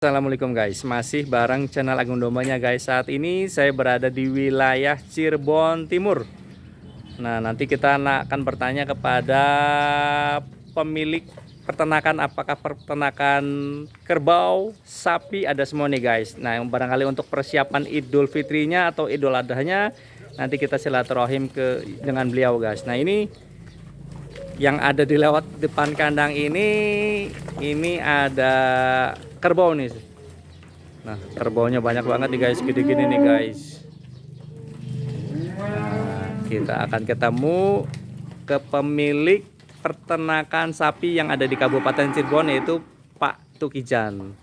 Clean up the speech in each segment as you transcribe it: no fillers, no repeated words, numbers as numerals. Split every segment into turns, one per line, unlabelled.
Assalamualaikum guys, masih bareng channel Agung Dombanya guys. Saat ini saya berada di wilayah Cirebon Timur. Nah, nanti kita akan bertanya kepada pemilik peternakan, apakah peternakan kerbau, sapi, ada semua nih guys. Nah, yang barangkali untuk persiapan Idul Fitrinya atau Idul Adhanya, nanti kita silaturahim dengan beliau guys. Nah, ini yang ada di lewat depan kandang ini ada kerbau nih. Nah, kerbaunya banyak banget nih guys, gede-gede nih guys. Nah, kita akan ketemu ke pemilik peternakan sapi yang ada di Kabupaten Cirebon, yaitu Pak Tukijan.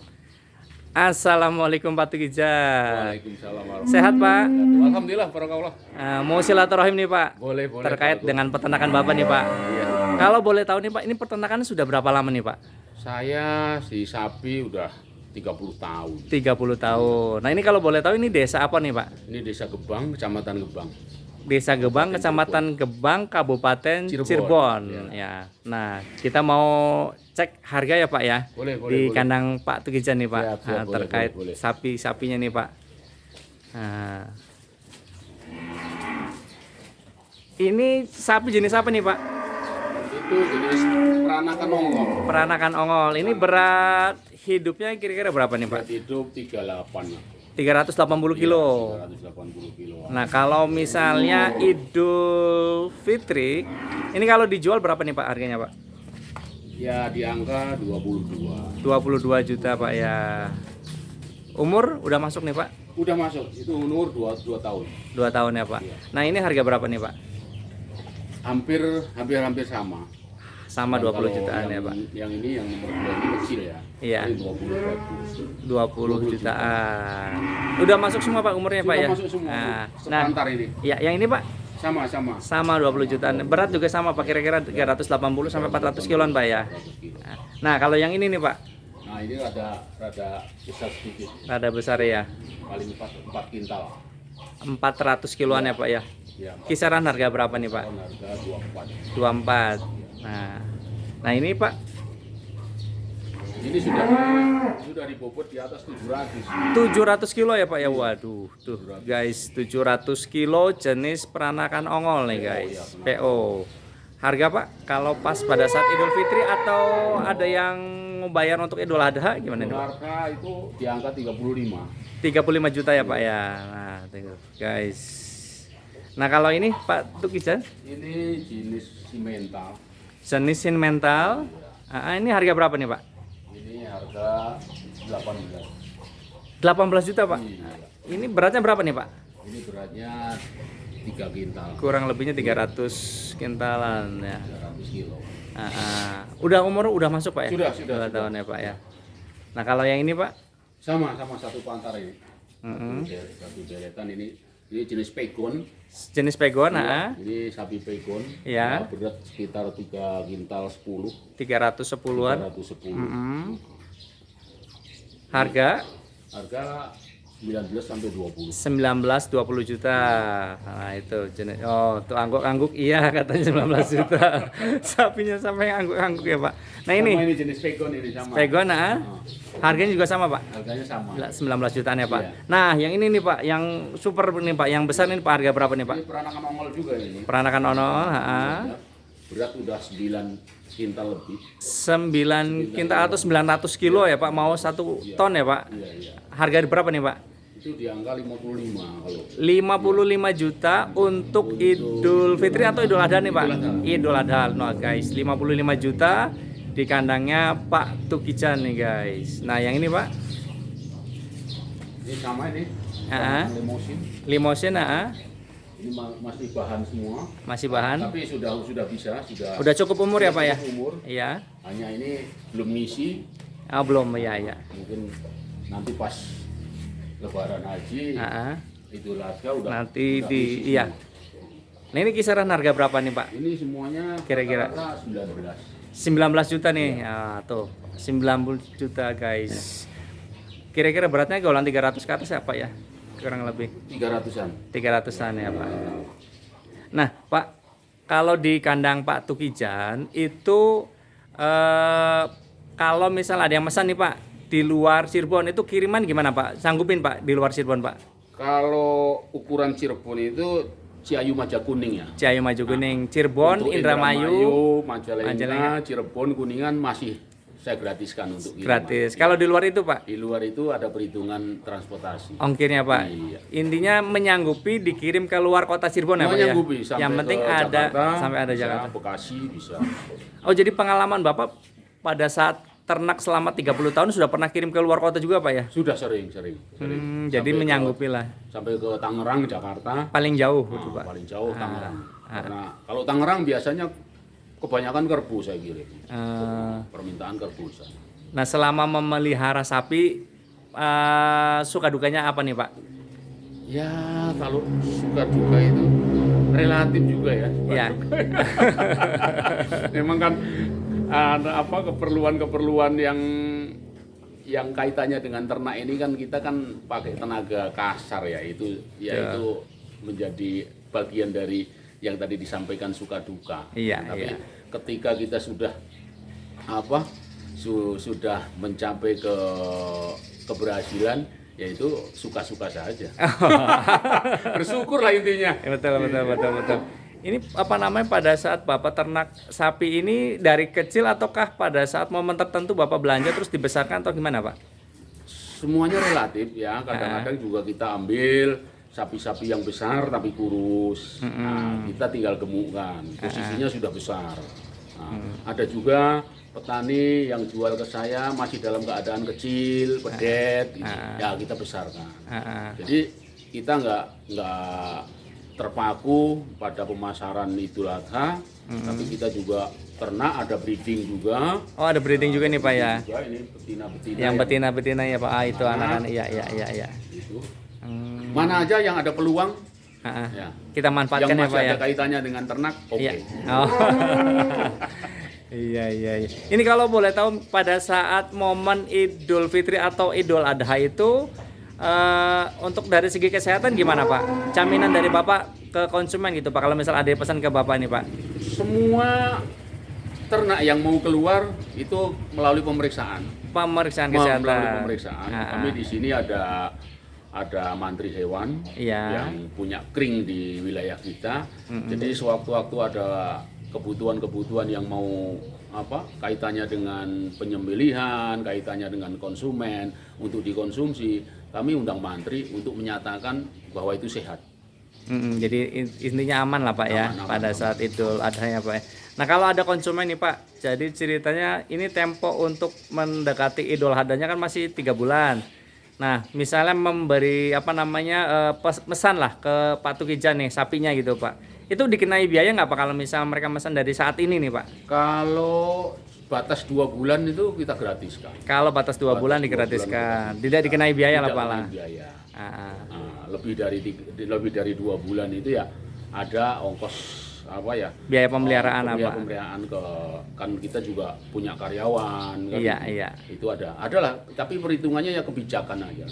Assalamualaikum Pak Tukijan.
Waalaikumsalam.
Sehat Pak?
Alhamdulillah, barakallah.
Mau silaturahim nih Pak.
Boleh.
Terkait dengan peternakan Bapak nih Pak.
Iya.
Kalau boleh tahu nih Pak, ini peternakan sudah berapa lama nih Pak?
Saya si sapi udah 30 tahun.
30 tahun. Nah, ini kalau boleh tahu ini desa apa nih Pak?
Ini Desa Gebang, Kecamatan Gebang.
Desa Gebang, Kecamatan Gebang, Kabupaten Cirebon. Ya. Nah, kita mau cek harga ya Pak ya.
Boleh.
Di kandang Pak Tukijan nih Pak.
Siap,
terkait
boleh.
sapi-sapinya nih Pak. Nah. Ini sapi jenis apa nih Pak?
Itu jenis peranakan ongol.
Peranakan ongol. Ini berat hidupnya kira-kira berapa nih Pak?
Berat hidup 38.
380 kilo.
380 kilo.
Nah, kalau misalnya Idul Fitri, ini kalau dijual berapa nih Pak harganya Pak?
Ya di angka 22.
22 juta Pak ya. Umur udah masuk nih Pak?
Udah masuk, itu umur 2 tahun.
2 tahun ya Pak. Nah, ini harga berapa nih Pak?
Hampir sama.
Sama
Dan
20
kalau
jutaan ya Pak.
Yang ini yang nomor 2 ini kecil ya.
Iya.
Ini 20.
20 jutaan. Udah masuk semua Pak umurnya Pak
Sudah
ya?
masuk semua.
Nah,
Sepantar ini.
ya yang ini Pak
Sama.
sama 20 jutaan. Berat juga sama Pak, kira-kira 380 sampai 400 kiloan Pak ya.
100 kilo.
Nah, kalau yang ini nih Pak,
Nah ini rada besar sedikit,
rada besar ya.
paling 4 kintal.
400 kiloan ya Pak ya.
Ya,
Kisaran harga berapa nih Pak?
harga 24.
24. Nah ini Pak,
Ini sudah dibobot di atas 700.
700 kilo ya Pak ya. Waduh, tuh guys, 700 kilo jenis peranakan ongol nih guys. PO. Harga Pak, kalau pas pada saat Idul Fitri atau ada yang mau bayar untuk Idul Adha gimana nih Pak?
Harga itu di angka 35.
35 juta ya Pak ya. Nah, tuh, guys. Nah, kalau ini Pak Tukijan,
Ini jenis simental.
jenis mental. Ini harga berapa nih Pak?
Ini harga 18.
18 juta Pak.
Iya.
Ini beratnya berapa nih Pak?
Ini beratnya 3 kintal.
Kurang lebihnya 300 kintalan ya.
300 kilo.
Udah umur udah masuk Pak ya?
Sudah.
2 tahun ya Pak ya. Nah, kalau yang ini Pak?
Sama satu pantar ini.
Mm-mm.
Satu deretan ini jenis pegon.
Jenis pegon,
Ini sapi pegon.
Ya.
Berat sekitar 3 kintal 10.
310-an.
310.
Harga
Harga 19 sampai 20.
19-20 juta. Nah, itu jenis. Oh, tuh angguk-angguk iya katanya 19 juta. Sapinya sampai angguk-angguk ya, Pak. Nah,
Sama
ini
ini jenis pegon ini sama.
pegon, harganya juga sama, Pak.
Harganya sama.
19 jutaan ya, Pak.
Iya.
Nah, yang ini nih, Pak, yang super nih, Pak, yang besar ini Pak, harga berapa nih, Pak?
Ini peranakan ongol juga ini.
Peranakan ongol,
Berat udah 9 kintal lebih.
9 kintal atau 900 kilo ya, Pak. Mau 1 ton ya, Pak.
Iya.
Harga berapa nih, Pak?
Itu di angka 55 kalau.
55 juta untuk Idul Fitri atau Idul Adha nih Pak? Idul Adha, no guys, 55 juta di kandangnya Pak Tukijan nih guys. Nah, yang ini Pak?
Ini sama ini. Limosin.
Limosin,
Ini masih bahan semua.
masih bahan.
Tapi sudah bisa,
Udah cukup umur ya Pak ya?
umur.
Iya.
Hanya ini belum ngisi.
Belum ya.
Mungkin nanti pas Lebaran Haji, Idul Adha udah
Nanti
udah
di
ngisi
iya.
semua.
Nah, ini kisaran harga berapa nih Pak?
Ini semuanya
Kira-kira?
rata-rata 19.
19 juta nih. Tuh, 19 juta guys. Kira-kira beratnya golan 300 ke atas apa ya? Kurang lebih
300-an.
300-an ya Pak. Nah Pak, kalau di kandang Pak Tukijan itu kalau misal ada yang pesan nih Pak, di luar Cirebon itu kiriman gimana Pak? Sanggupin Pak di luar Cirebon Pak?
Kalau ukuran Cirebon itu Ciayu Maja Kuning ya.
Ciayu Maju Kuning, Cirebon,
Untuk
Indramayu,
Majalengka,
Majalengka.
Cirebon, Kuningan masih saya gratiskan untuk kiriman.
gratis. Kalau di luar itu Pak?
Di luar itu ada perhitungan transportasi.
Ongkirnya Pak?
Iya.
Intinya menyanggupi dikirim ke luar kota Cirebon ya Pak ya?
Menyanggupi sampai
Yang penting
ke
ada
Jakarta,
sampai ada
bisa,
Jakarta.
Bekasi bisa.
Oh jadi pengalaman Bapak pada saat ternak selama 30 tahun sudah pernah kirim ke luar kota juga Pak ya?
Sudah sering.
Jadi
Sampai
menyanggupi lah.
Sampai ke Tangerang, Jakarta.
Paling jauh
Nah,
gitu Pak?
paling jauh Tangerang. Karena kalau Tangerang biasanya kebanyakan kerbau saya kirim. Permintaan kerbau saya.
Nah selama memelihara sapi suka dukanya apa nih Pak?
Ya kalau suka duka itu relatif juga ya.
Iya.
Memang kan ada keperluan yang kaitannya dengan ternak ini kan kita kan pakai tenaga kasar ya itu menjadi bagian dari yang tadi disampaikan suka duka.
Iya,
Tapi
iya.
ketika kita sudah sudah mencapai ke keberhasilan yaitu suka-suka saja. Bersyukurlah intinya.
Ya, betul. Ini apa namanya pada saat Bapak ternak sapi ini dari kecil ataukah pada saat momen tertentu Bapak belanja terus dibesarkan atau gimana Pak?
Semuanya relatif ya. Kadang-kadang juga kita ambil sapi-sapi yang besar tapi kurus. Nah, kita tinggal gemukkan. Posisinya sudah besar. Nah, ada juga petani yang jual ke saya masih dalam keadaan kecil, pedet, gitu. Ya kita besarkan. Jadi kita nggak terpaku pada pemasaran Idul Adha, tapi kita juga ternak ada breeding juga.
Oh ada breeding juga nih Pak ya?
Juga ini betina-betina.
Yang betina-betina ya Pak, itu anak-anak, iya.
Itu. Mana aja yang ada peluang, ya.
Kita manfaatkan
yang
ya
masih
Pak ya?
ada kaitannya dengan ternak, oke.
Iya. Oh. Iya. Ini kalau boleh tahu pada saat momen Idul Fitri atau Idul Adha itu untuk dari segi kesehatan gimana Pak? Jaminan dari Bapak ke konsumen gitu Pak, kalau misal ada pesan ke Bapak nih Pak?
Semua ternak yang mau keluar itu melalui pemeriksaan.
Kesehatan.
Melalui pemeriksaan. Kami di sini ada mantri hewan yang punya kring di wilayah kita. Jadi sewaktu-waktu ada kebutuhan yang mau kaitannya dengan penyembelihan, kaitannya dengan konsumen untuk dikonsumsi, kami undang mantri untuk menyatakan bahwa itu sehat.
Jadi intinya aman lah Pak ya pada saat Idul Adha ya Pak. Nah kalau ada konsumen nih Pak, jadi ceritanya ini tempo untuk mendekati Idul Adhanya kan masih 3 bulan. Nah misalnya memberi pesan lah ke Pak Tukijan nih sapinya gitu Pak. Itu dikenai biaya nggak Pak kalau misalnya mereka pesan dari saat ini nih Pak?
Kalau batas 2 bulan itu kita gratiskan.
Kalau batas 2 bulan digratiskan, tidak dikenai biaya lah Pak lah.
Biaya. Lebih dari 2 bulan itu ya ada ongkos
biaya pemeliharaan
pemeliharaan kan kita juga punya karyawan kan.
Iya.
Itu adalah tapi perhitungannya ya kebijakan aja.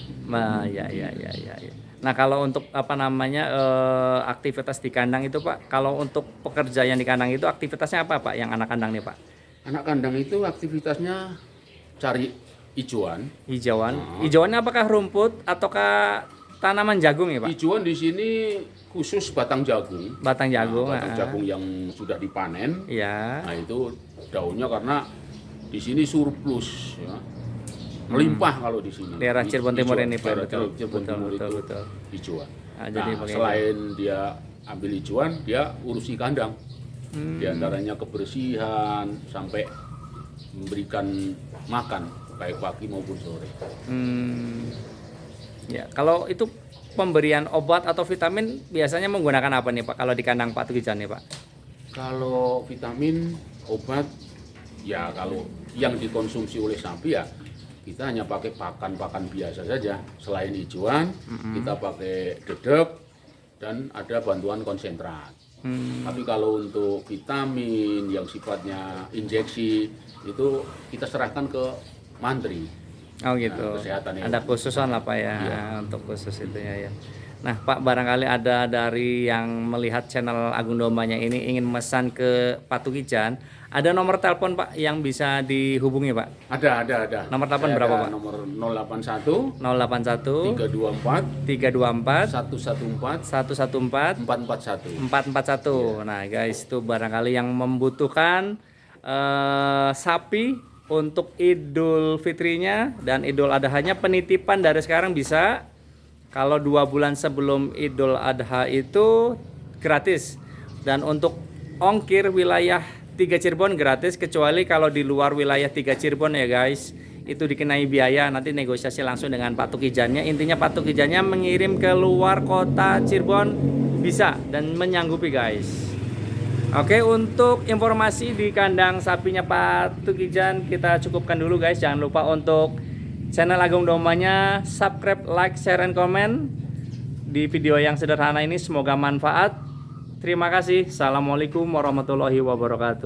Iya. Nah kalau untuk aktivitas di kandang itu Pak, kalau untuk pekerja yang di kandang itu aktivitasnya apa Pak yang anak kandang nih Pak?
Anak kandang itu aktivitasnya cari hijauan.
Hijauannya apakah rumput ataukah tanaman jagung ya Pak?
Hijauan di sini khusus batang jagung.
Batang jagung
yang sudah dipanen.
Iya.
Nah itu daunnya karena di sini surplus ya. Melimpah kalau di sini.
Daerah Cirebon Timur ini Pak.
Cirebon Timur itu hijauan.
Jadi
selain dia ambil hijauan, dia urusi kandang. Di antaranya kebersihan sampai memberikan makan baik pagi maupun sore.
Ya, kalau itu pemberian obat atau vitamin biasanya menggunakan apa nih Pak kalau di kandang Pak Tukijan nih Pak?
Kalau vitamin, obat, ya kalau yang dikonsumsi oleh sapi ya kita hanya pakai pakan biasa saja. Selain hijauan, kita pakai dedek dan ada bantuan konsentrat. Tapi kalau untuk vitamin yang sifatnya injeksi itu kita serahkan ke mantri.
Oh gitu.
Kesehatan
ada khususan lah Pak ya
iya.
Untuk khusus itu ya. Nah Pak, barangkali ada dari yang melihat channel Agung Dombanya ini ingin memesan ke Pak Tukijan, ada nomor telepon Pak yang bisa dihubungi Pak?
Ada.
Nomor telepon
Saya
berapa
ada
Pak?
Nomor 081
081
324
324
114
114
441.
441. Nah guys, itu barangkali yang membutuhkan sapi untuk Idul Fitrinya dan Idul Adhanya, penitipan dari sekarang bisa. Kalau 2 bulan sebelum Idul Adha itu gratis, dan untuk ongkir wilayah 3 Cirebon gratis, kecuali kalau di luar wilayah 3 Cirebon ya guys, itu dikenai biaya. Nanti negosiasi langsung dengan Pak Tukijannya. Intinya Pak Tukijannya mengirim ke luar kota Cirebon bisa dan menyanggupi guys. Oke, untuk informasi di kandang sapinya Pak Tukijan kita cukupkan dulu guys. Jangan lupa untuk channel Agung Dombanya subscribe, like, share, and comment di video yang sederhana ini. Semoga manfaat. Terima kasih. Assalamualaikum warahmatullahi wabarakatuh.